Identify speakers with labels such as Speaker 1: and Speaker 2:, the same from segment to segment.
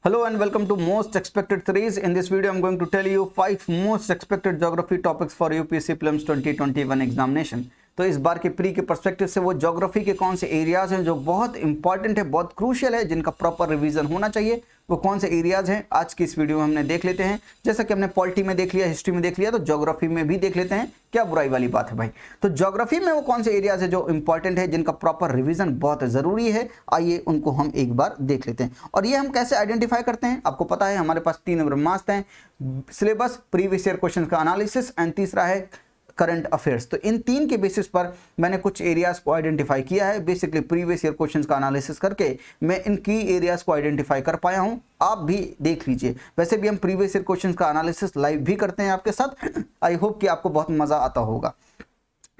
Speaker 1: Hello and welcome to Most Expected series. In this video, I'm going to tell you 5 most expected geography topics for UPSC Prelims 2021 examination. तो इस बार के pre के perspective से वो geography के कौन से एरियाज हैं जो बहुत इंपॉर्टेंट है, बहुत क्रूशियल है, जिनका प्रॉपर रिवीजन होना चाहिए, वो कौन से एरियाज हैं आज की इस वीडियो में हमने देख लेते हैं। जैसा कि हमने पॉलिटी में देख लिया, हिस्ट्री में देख लिया, तो ज्योग्राफी में भी देख लेते हैं। क्या बुराई वाली बात है भाई। तो ज्योग्राफी में वो कौन से एरियाज है जो इंपॉर्टेंट है, जिनका प्रॉपर रिवीजन बहुत जरूरी है, आइए उनको हम एक बार देख लेते हैं। और ये हम कैसे आइडेंटिफाई करते हैं, आपको पता है हमारे पास 3 ब्रह्मास्त्र हैं, सिलेबस, प्रीवियस ईयर क्वेश्चन का एनालिसिस एंड तीसरा है करंट अफेयर्स। तो इन 3 के बेसिस पर मैंने कुछ एरियाज को आइडेंटिफाई किया है। बेसिकली प्रीवियस ईयर क्वेश्चंस का एनालिसिस करके मैं इन की एरियाज को आइडेंटिफाई कर पाया हूं। आप भी देख लीजिए। वैसे भी हम प्रीवियस ईयर क्वेश्चंस का एनालिसिस लाइव भी करते हैं आपके साथ। आई होप कि आपको बहुत मजा आता होगा।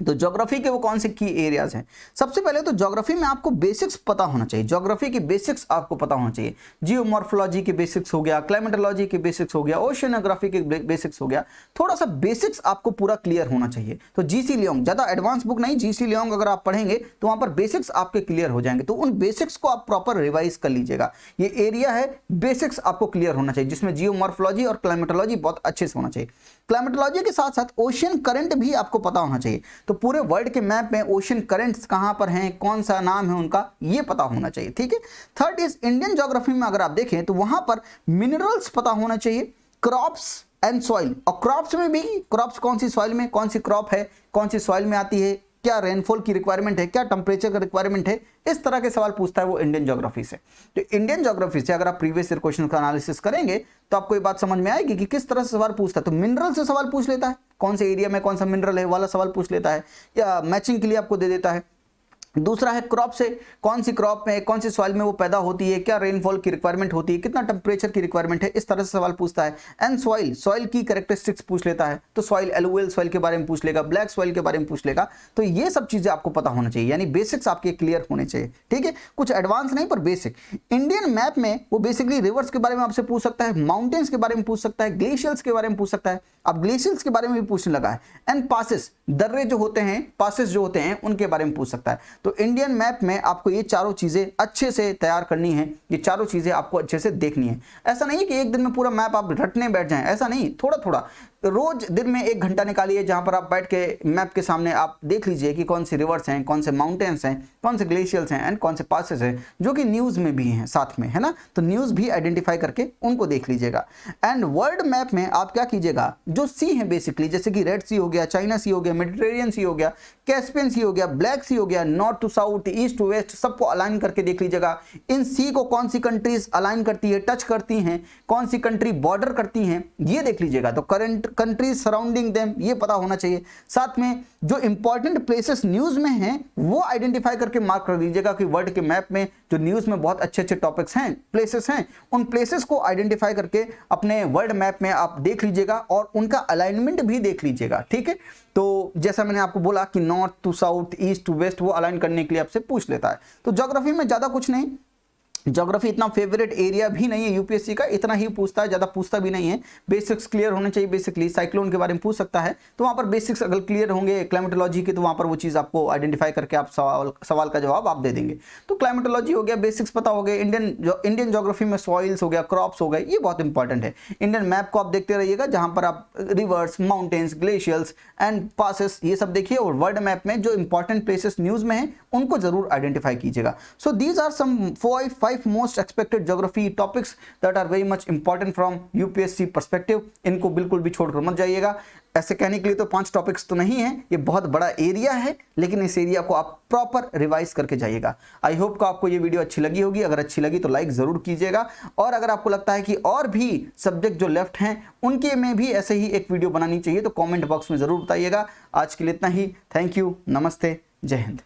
Speaker 1: तो ज्योग्राफी के वो कौन से की एरियाज हैं। सबसे पहले तो ज्योग्राफी में आपको बेसिक्स पता होना चाहिए। ज्योग्राफी के बेसिक्स आपको पता होना चाहिए। जियोमॉर्फोलॉजी के बेसिक्स हो गया, क्लाइमेटोलॉजी के बेसिक्स हो गया, ओशियनोग्राफी के बेसिक्स हो गया। थोड़ा सा बेसिक्स आपको पूरा क्लियर होना चाहिए। तो जीसी लियोंग, ज्यादा एडवांस बुक नहीं, जीसी लियोंग अगर आप पढ़ेंगे तो वहां पर बेसिक्स आपके क्लियर हो जाएंगे। तो उन बेसिक्स को आप प्रॉपर रिवाइज कर लीजिएगा। ये एरिया है, बेसिक्स आपको क्लियर होना चाहिए, जिसमें जियोमॉर्फोलॉजी और क्लाइमेटोलॉजी बहुत अच्छे से होना चाहिए। क्लाइमेटोलॉजी के साथ साथ ओशियन करंट भी आपको पता होना चाहिए। तो पूरे वर्ल्ड के मैप में ओशियन करंट्स कहां पर हैं, कौन सा नाम है उनका, ये पता होना चाहिए। ठीक है। थर्ड इज इंडियन ज्योग्राफी में अगर आप देखें तो वहां पर मिनरल्स पता होना चाहिए, क्रॉप्स एंड सॉइल। और क्रॉप्स में भी, क्रॉप्स कौन सी सॉइल में, कौन सी क्रॉप है, कौन सी सॉइल में आती है, क्या रेनफॉल की रिक्वायरमेंट है, क्या टेम्परेचर का रिक्वायरमेंट है, इस तरह के सवाल पूछता है वो इंडियन ज्योग्राफी से। तो इंडियन ज्योग्राफी से अगर आप प्रीवियस ईयर क्वेश्चन का एनालिसिस करेंगे तो आपको ये बात समझ में आएगी कि किस तरह से सवाल पूछता है। तो मिनरल से सवाल पूछ लेता है, कौन से एरिया में कौन सा मिनरल है वाला सवाल पूछ लेता है, या मैचिंग के लिए आपको दे देता है। दूसरा है क्रॉप से, कौन सी क्रॉप में, कौन सी सॉइल में वो पैदा होती है, क्या रेनफॉल की रिक्वायरमेंट होती है, कितना टेम्परेचर की रिक्वायरमेंट है, इस तरह से सवाल पूछता है। एंड सॉइल, सॉइल की कैरेक्टरिस्टिक्स पूछ लेता है। तो सॉइल, एलुवियल सॉइल के बारे में पूछ लेगा, ब्लैक सॉइल के बारे में पूछ लेगा। तो ये सब चीजें आपको पता होना चाहिए, यानी बेसिक्स आपके क्लियर होने चाहिए। ठीक है, कुछ एडवांस नहीं पर बेसिक। इंडियन मैप में वो बेसिकली रिवर्स के बारे में आपसे पूछ सकता है, माउंटेन्स के बारे में पूछ सकता है, ग्लेशियर्स के बारे में पूछ सकता है। अब ग्लेशियर्स के बारे में भी पूछने लगा है। एंड पासेस, दर्रे जो होते हैं, पासेस जो होते हैं, उनके बारे में पूछ सकता है। तो इंडियन मैप में आपको ये चारों चीजें अच्छे से तैयार करनी है, ये चारों चीजें आपको अच्छे से देखनी है। ऐसा नहीं है कि एक दिन में पूरा मैप आप रटने बैठ जाएं, ऐसा नहीं, थोड़ा थोड़ा रोज दिन में 1 घंटा निकालिए, जहां पर आप बैठ के मैप के सामने आप देख लीजिए कि कौन सी रिवर्स हैं, कौन से माउंटेन्स हैं, कौन से ग्लेशियर्स हैं एंड कौन से पासेस हैं, जो कि न्यूज में भी हैं साथ में, है ना। तो न्यूज भी आइडेंटिफाई करके उनको देख लीजिएगा। एंड वर्ल्ड मैप में आप क्या कीजिएगा, जो सी है बेसिकली, जैसे कि रेड सी हो गया, चाइना सी हो गया, मेडिटेरेनियन सी हो गया, कैस्पियन सी हो गया, ब्लैक सी हो गया, north to south, east to west, सबको अलाइन करके देख लीजिएगा। इन सी को कौन सी कंट्रीज अलाइन करती है, टच करती हैं, कौन सी कंट्री बॉर्डर करती हैं, ये देख लीजिएगा। तो करंट कंट्रीज सराउंडिंग देम, ये पता होना चाहिए। साथ में जो इंपॉर्टेंट प्लेसेस न्यूज में हैं वो आइडेंटिफाई करके मार्क कर दीजिएगा कि वर्ल्ड के मैप में जो न्यूज में बहुत अच्छे अच्छे टॉपिक्स हैं, प्लेसेस हैं, उन प्लेसेस को आइडेंटिफाई करके अपने वर्ल्ड मैप में आप देख लीजिएगा और उनका अलाइनमेंट भी देख लीजिएगा। ठीक है। तो जैसा मैंने आपको बोला कि north to south, east to west, वो अलाइन करने के लिए आपसे पूछ लेता है। तो ज्योग्राफी में ज्यादा कुछ नहीं, ज्योग्राफी इतना फेवरेट एरिया भी नहीं है यूपीएससी का, इतना ही पूछता है, ज्यादा पूछता भी नहीं है। बेसिक्स क्लियर होने चाहिए। बेसिकली साइक्लोन के बारे में पूछ सकता है, तो वहां पर बेसिक्स अगर क्लियर होंगे क्लाइमेटोलॉजी के, तो वहां पर वो चीज आपको आइडेंटिफाई करके आप सवाल का जवाब आप दे देंगे। तो क्लाइमेटोलॉजी हो गया, बेसिक्स पता हो गए। इंडियन ज्योग्राफी में सॉइल्स हो गया, क्रॉप्स हो गए, ये बहुत इंपॉर्टेंट है। इंडियन मैप को आप देखते रहिएगा, जहां पर आप reverse, mountains, glaciers and passes, ये सब देखिए। और वर्ल्ड मैप में जो इंपॉर्टेंट प्लेसेस न्यूज में है उनको जरूर आइडेंटिफाई कीजिएगा। So these are some 5 most expected geography topics that are very much important from UPSC perspective। इनको बिल्कुल भी छोड़कर मत जाइएगा। ऐसे कहने के लिए तो 5 टॉपिक्स तो नहीं है, ये बहुत बड़ा एरिया है, लेकिन इस एरिया को आप प्रॉपर रिवाइज करके जाइएगा। आई होप को आपको ये वीडियो अच्छी लगी होगी। अगर अच्छी लगी तो लाइक जरूर कीजिएगा, और अगर आपको लगता है कि और भी सब्जेक्ट जो लेफ्ट हैं उनके में भी ऐसे ही एक वीडियो बनानी चाहिए तो कॉमेंट बॉक्स में जरूर बताइएगा। आज के लिए इतना ही। थैंक यू, नमस्ते, जय हिंद।